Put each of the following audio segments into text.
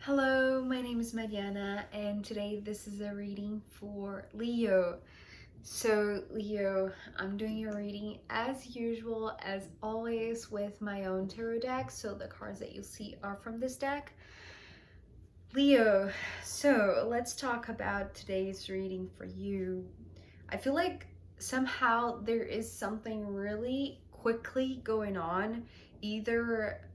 Hello, my name is Mariana, and today this is a reading for Leo. So, Leo, I'm doing your reading as usual, as always, with my own tarot deck. So, the cards that you see are from this deck. Leo, so let's talk about today's reading for you. I feel like somehow there is something really quickly going on, either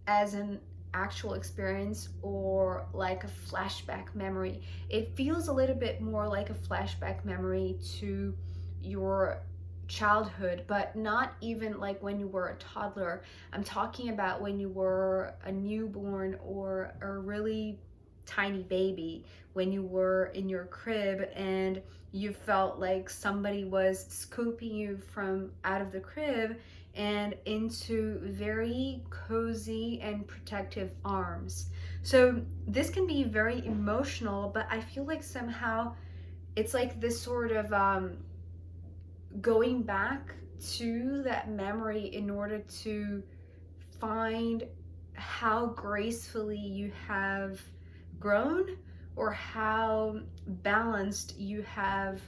as an actual experience or like a flashback memory. It feels a little bit more like a flashback memory to your childhood, but not even like when you were a toddler. I'm talking about when you were a newborn or a really tiny baby, when you were in your crib and you felt like somebody was scooping you from out of the crib and into very cozy and protective arms. So this can be very emotional, but I feel like somehow it's like this sort of going back to that memory in order to find how gracefully you have grown or how balanced you have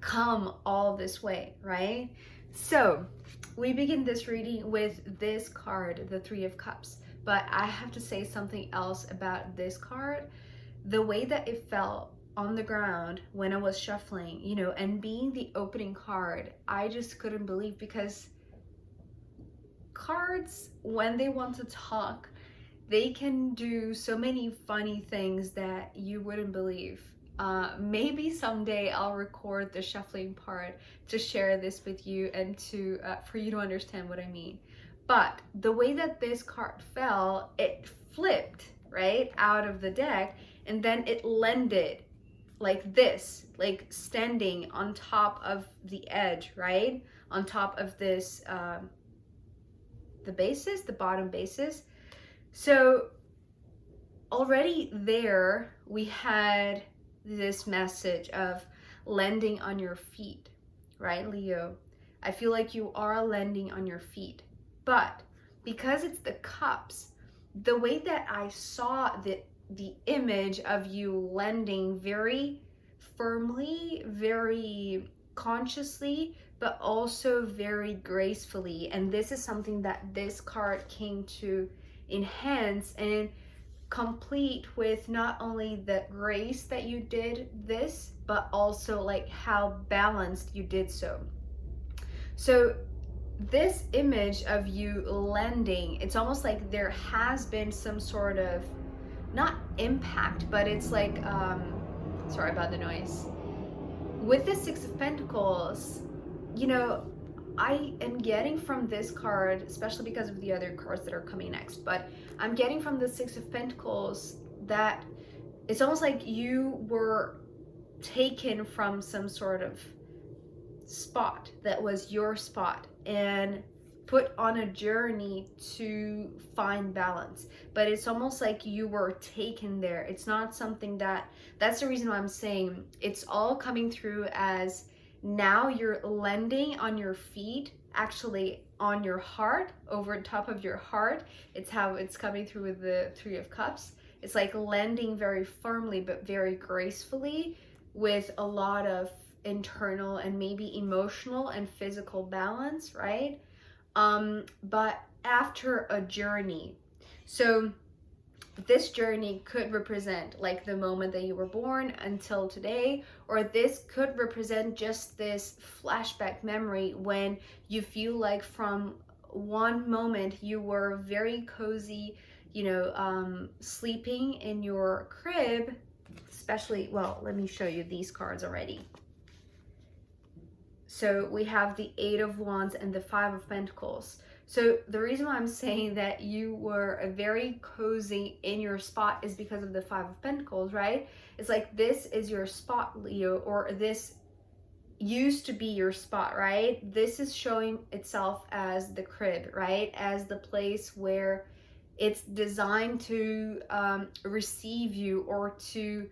come all this way, right? So we begin this reading with this card, the Three of Cups. But I have to say something else about this card. The way that it felt on the ground when I was shuffling, and being the opening card, I just couldn't believe, because cards, when they want to talk, they can do so many funny things that you wouldn't believe. Maybe someday I'll record the shuffling part to share this with you and to for you to understand what I mean. But the way that this card fell, it flipped right out of the deck, and then it landed like this, like standing on top of the edge, right? On top of this, the bases, the bottom bases. So already there we had this message of landing on your feet, right, Leo? I feel like you are landing on your feet. But because it's the cups, the way that I saw the image of you landing very firmly, very consciously, but also very gracefully. And this is something that this card came to enhance and complete with, not only the grace that you did this, but also like how balanced you did so. So this image of you landing, it's almost like there has been some sort of, not impact, but it's like, sorry about the noise. With the Six of Pentacles, I am getting from this card, especially because of the other cards that are coming next, but I'm getting from the Six of Pentacles that it's almost like you were taken from some sort of spot that was your spot and put on a journey to find balance. But it's almost like you were taken there. It's not something that's the reason why I'm saying it's all coming through as now you're landing on your feet, actually on your heart, over top of your heart. It's how it's coming through with the Three of Cups. It's like landing very firmly but very gracefully, with a lot of internal and maybe emotional and physical balance, right? But after a journey. So this journey could represent like the moment that you were born until today, or this could represent just this flashback memory when you feel like from one moment you were very cozy, sleeping in your crib, especially, well, let me show you these cards already. So we have the Eight of Wands and the Five of Pentacles. So the reason why I'm saying that you were a very cozy in your spot is because of the Five of Pentacles, right? It's like this is your spot, Leo, or this used to be your spot, right? This is showing itself as the crib, right? As the place where it's designed to receive you, or to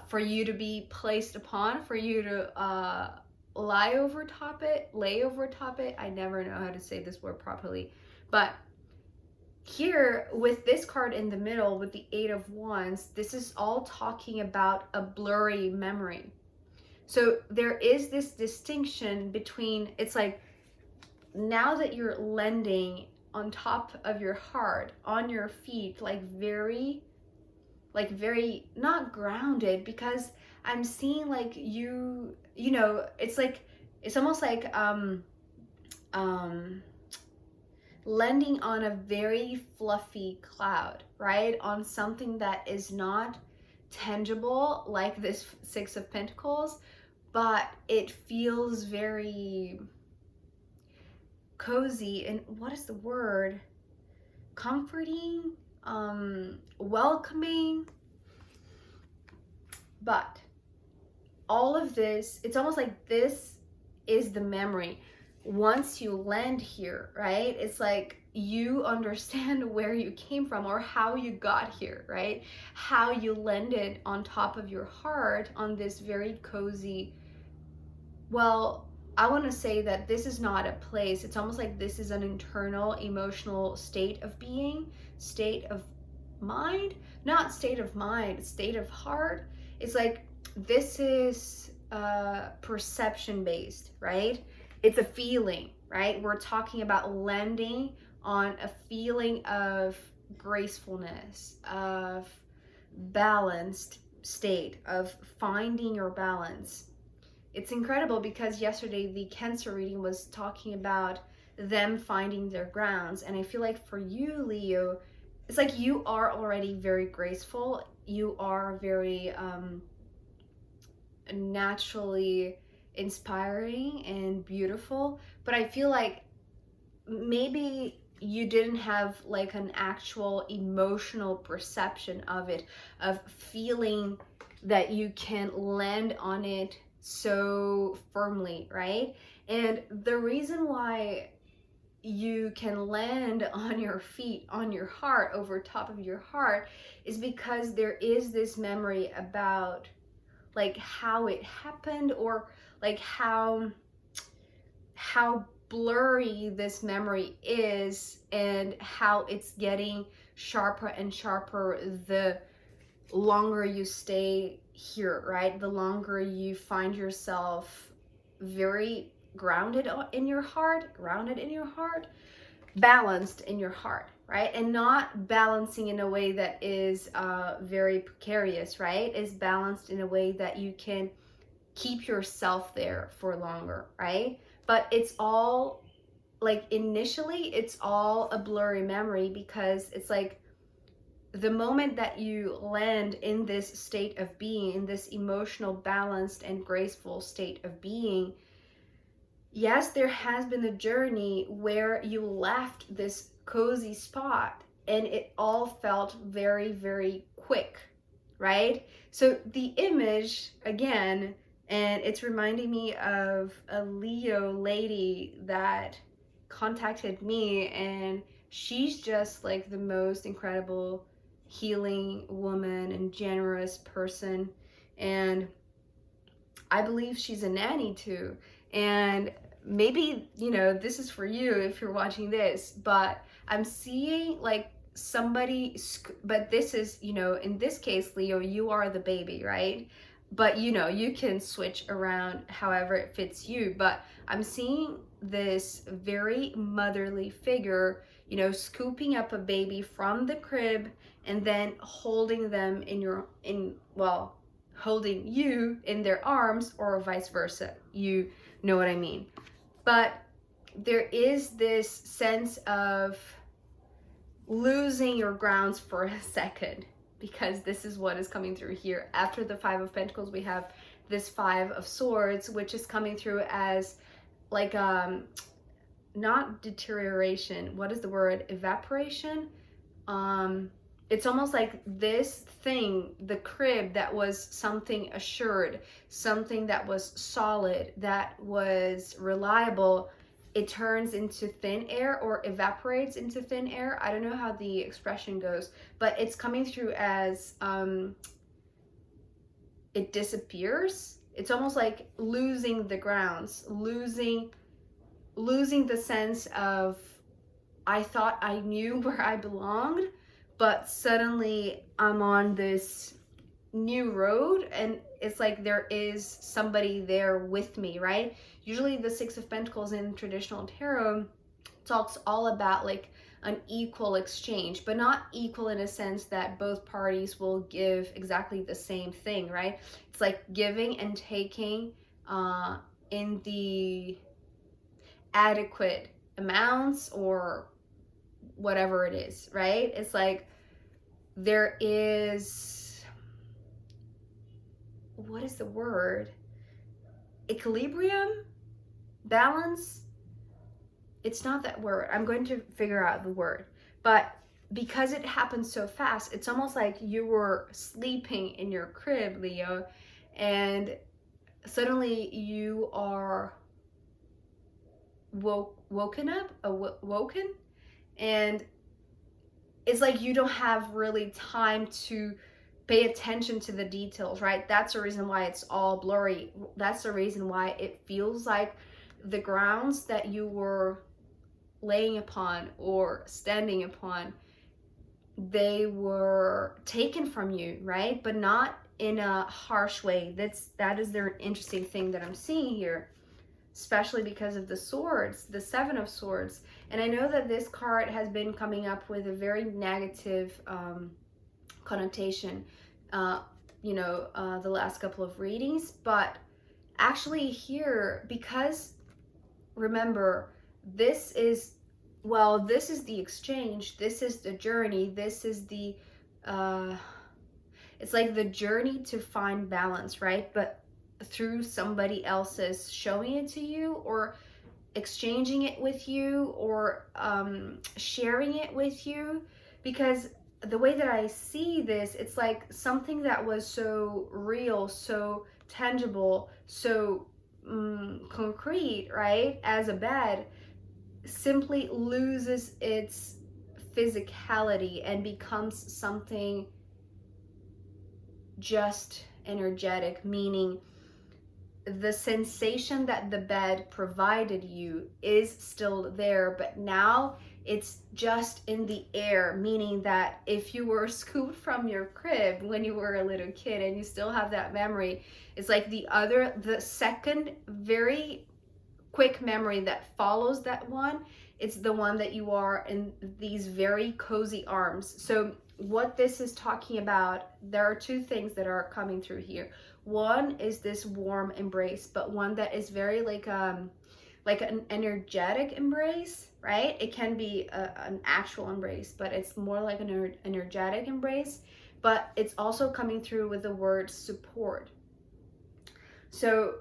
for you to be placed upon, for you to lay over top it. I never know how to say this word properly, but here with this card in the middle with the Eight of Wands, this is all talking about a blurry memory. So there is this distinction between, it's like, now that you're landing on top of your heart, on your feet, like very not grounded, because I'm seeing like you know, it's like, it's almost like landing on a very fluffy cloud, right? On something that is not tangible, like this Six of Pentacles, but it feels very cozy and, what is the word? Comforting, welcoming. But all of this, it's almost like this is the memory. Once you land here, right? It's like you understand where you came from or how you got here, right? How you landed on top of your heart on this very cozy, well, I want to say that this is not a place. It's almost like this is an internal emotional state of being, state of mind, not state of mind, state of heart. It's like this is perception based, right? It's a feeling, right? We're talking about landing on a feeling of gracefulness, of balanced state, of finding your balance. It's incredible because yesterday the Cancer reading was talking about them finding their grounds. And I feel like for you, Leo, it's like you are already very graceful. You are very naturally inspiring and beautiful. But I feel like maybe you didn't have like an actual emotional perception of it, of feeling that you can land on it so firmly, right? And the reason why you can land on your feet, on your heart, over top of your heart, is because there is this memory about like how it happened, or like how blurry this memory is, and how it's getting sharper and sharper the longer you stay here, right? The longer you find yourself very grounded in your heart, balanced in your heart, right? And not balancing in a way that is very precarious, right? Is balanced in a way that you can keep yourself there for longer, right? But it's all like, initially it's all a blurry memory, because it's like the moment that you land in this state of being, in this emotional, balanced and graceful state of being, yes, there has been a journey where you left this cozy spot and it all felt very, very quick, right? So the image, again, and it's reminding me of a Leo lady that contacted me, and she's just like the most incredible healing woman and generous person. And I believe she's a nanny too. And maybe, you know, this is for you if you're watching this, but I'm seeing like somebody, but this is, you know, in this case, Leo, you are the baby, right? But you know, you can switch around however it fits you. But I'm seeing this very motherly figure, you know, scooping up a baby from the crib and then holding them well, holding you in their arms, or vice versa. You know what I mean? But there is this sense of losing your grounds for a second, because this is what is coming through here. After the Five of Pentacles, we have this Five of Swords, which is coming through as like not deterioration, what is the word, evaporation. It's almost like this thing, the crib that was something assured, something that was solid, that was reliable, it turns into thin air, or evaporates into thin air. I don't know how the expression goes, but it's coming through as it disappears. It's almost like losing the grounds, losing the sense of I thought I knew where I belonged, but suddenly I'm on this new road, and it's like there is somebody there with me, right? Usually the Six of Pentacles in traditional tarot talks all about like an equal exchange, but not equal in a sense that both parties will give exactly the same thing, right? It's like giving and taking in the adequate amounts or whatever it is, right? It's like there is, what is the word? Equilibrium? Balance? It's not that word. I'm going to figure out the word. But because it happens so fast, it's almost like you were sleeping in your crib, Leo, and suddenly you are woken up, awoken, and it's like you don't have really time to pay attention to the details, right? That's the reason why it's all blurry. That's the reason why it feels like the grounds that you were laying upon or standing upon, they were taken from you, right? But not in a harsh way. That is the interesting thing that I'm seeing here, especially because of the swords, the Seven of Swords. And I know that this card has been coming up with a very negative connotation, the last couple of readings. But actually here, because remember, this is the exchange, this is the journey, this is the, it's like the journey to find balance, right? But through somebody else's showing it to you, or exchanging it with you, or sharing it with you. Because the way that I see this, it's like something that was so real, so tangible, so concrete, right, as a bed, simply loses its physicality and becomes something just energetic, meaning the sensation that the bed provided you is still there, but now it's just in the air, meaning that if you were scooped from your crib when you were a little kid and you still have that memory, it's like the second very quick memory that follows that one, it's the one that you are in these very cozy arms. So what this is talking about, there are two things that are coming through here. One is this warm embrace, but one that is very like an energetic embrace, right? It can be an actual embrace, but it's more like an energetic embrace. But it's also coming through with the word support. So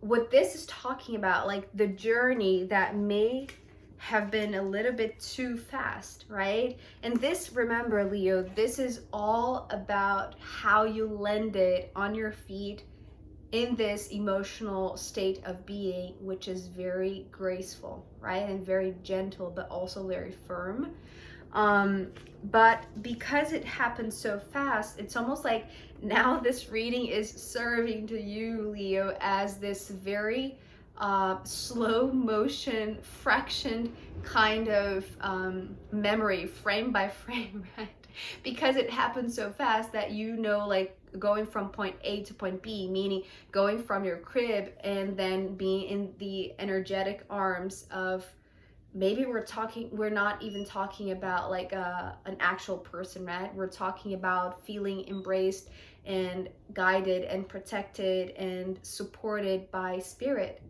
what this is talking about, like the journey that may have been a little bit too fast, right? And this, remember, Leo, this is all about how you landed on your feet in this emotional state of being, which is very graceful, right? And very gentle, but also very firm. But because it happened so fast, it's almost like now this reading is serving to you, Leo, as this very slow motion, fractioned kind of memory, frame by frame, right? Because it happened so fast that like going from point A to point B, meaning going from your crib and then being in the energetic arms of, maybe we're not even talking about like an actual person, right? We're talking about feeling embraced and guided and protected and supported by spirit,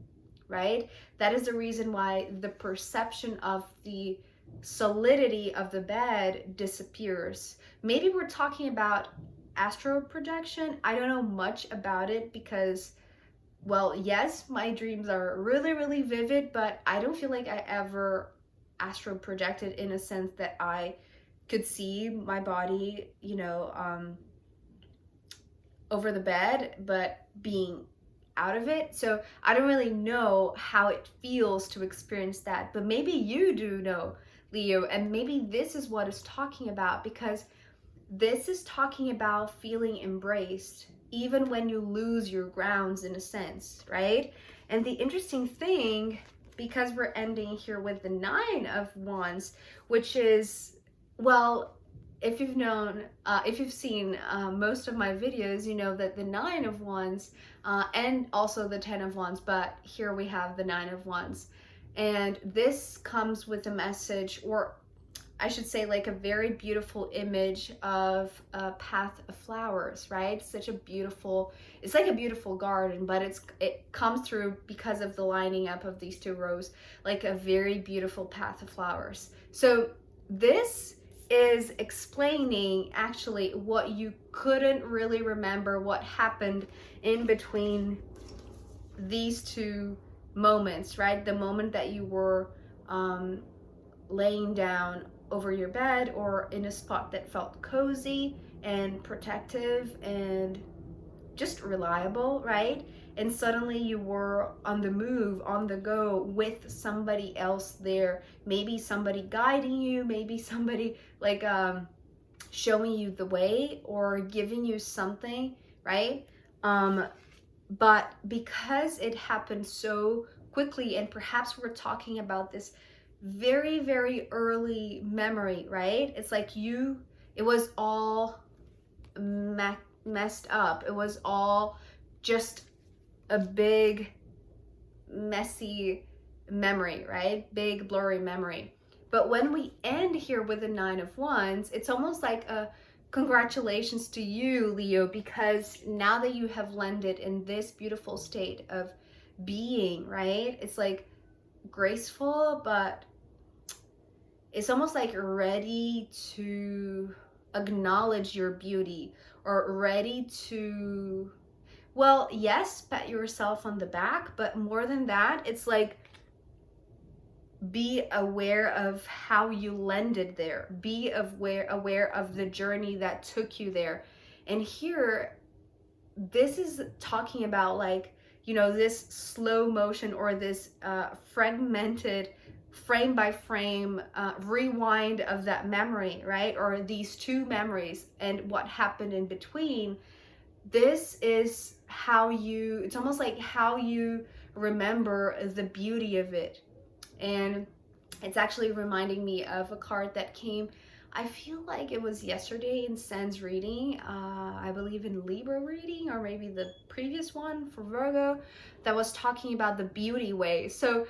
right? That is the reason why the perception of the solidity of the bed disappears. Maybe we're talking about astral projection. I don't know much about it because, well, yes, my dreams are really, really vivid, but I don't feel like I ever astral projected in a sense that I could see my body, over the bed, but being out of it. So I don't really know how it feels to experience that, but maybe you do know, Leo, and maybe this is what it's talking about, because this is talking about feeling embraced even when you lose your grounds in a sense, right? And the interesting thing because we're ending here with the Nine of Wands, which is, well, if you've seen most of my videos, you know that the Nine of Wands and also the Ten of Wands, but here we have the Nine of Wands. And this comes with a message, or I should say, like a very beautiful image of a path of flowers, right? Such a beautiful, it's like a beautiful garden, but it comes through because of the lining up of these two rows, like a very beautiful path of flowers. So this is explaining actually what you couldn't really remember, what happened in between these two moments, right? The moment that you were laying down over your bed or in a spot that felt cozy and protective and just reliable, right? And suddenly you were on the move, on the go with somebody else there. Maybe somebody guiding you, maybe somebody like showing you the way or giving you something, right? But because it happened so quickly, and perhaps we're talking about this very, very early memory, right? It's like it was all messed up. It was all just a big, messy memory, right? Big, blurry memory. But when we end here with the Nine of Wands, it's almost like a congratulations to you, Leo, because now that you have landed in this beautiful state of being, right? It's like graceful, but it's almost like ready to acknowledge your beauty, or ready to, well, yes, pat yourself on the back, but more than that, it's like be aware of how you landed there. Be aware of the journey that took you there. And here, this is talking about, like, you know, this slow motion, or this fragmented frame by frame rewind of that memory, right? Or these two memories and what happened in between. This is how it's almost like how you remember the beauty of it. And it's actually reminding me of a card that came, I feel like it was yesterday in Sen's reading, I believe in Libra reading, or maybe the previous one for Virgo, that was talking about the beauty way. So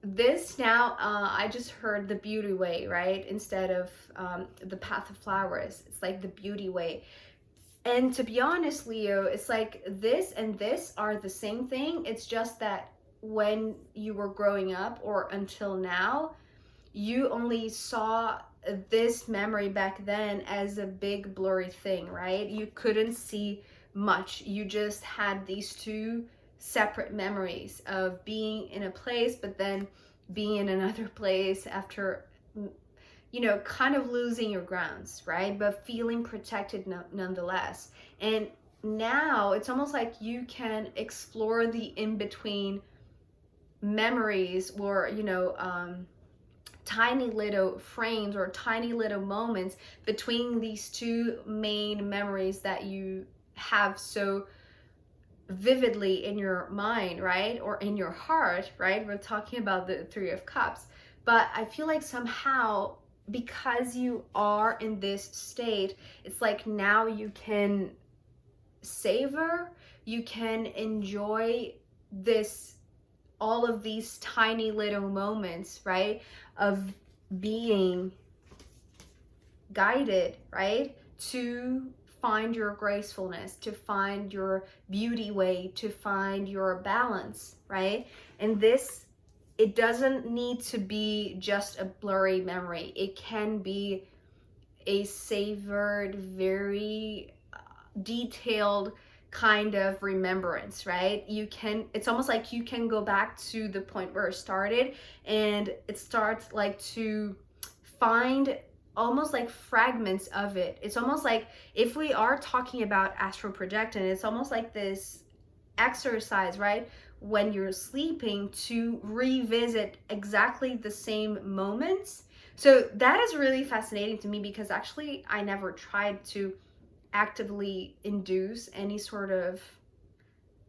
this now, I just heard the beauty way, right? Instead of the path of flowers, it's like the beauty way. And to be honest, Leo, it's like this and this are the same thing. It's just that when you were growing up, or until now, you only saw this memory back then as a big blurry thing, right? You couldn't see much. You just had these two separate memories of being in a place, but then being in another place after, you know, kind of losing your grounds, right? But feeling protected nonetheless. And now it's almost like you can explore the in-between memories, or, you know, tiny little frames or tiny little moments between these two main memories that you have so vividly in your mind, right? Or in your heart, right? We're talking about the Three of Cups. But I feel like somehow, because you are in this state, it's like now you can savor, you can enjoy this, all of these tiny little moments, right, of being guided, right, to find your gracefulness, to find your beauty way, to find your balance, right? And this, it doesn't need to be just a blurry memory. It can be a savored, very detailed kind of remembrance, right? You can, it's almost like you can go back to the point where it started, and it starts like to find almost like fragments of it. It's almost like, if we are talking about astral projecting, it's almost like this exercise, right, when you're sleeping, to revisit exactly the same moments. So that is really fascinating to me, because actually I never tried to actively induce any sort of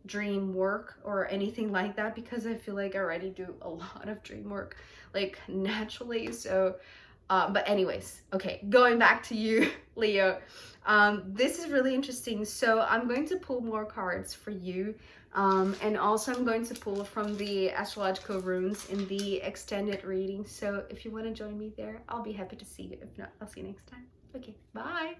dream work or anything like that, because I feel like I already do a lot of dream work like naturally. So but anyways, okay, going back to you, Leo. This is really interesting. So I'm going to pull more cards for you. And also I'm going to pull from the astrological runes in the extended reading. So if you want to join me there, I'll be happy to see you. If not, I'll see you next time. Okay, bye.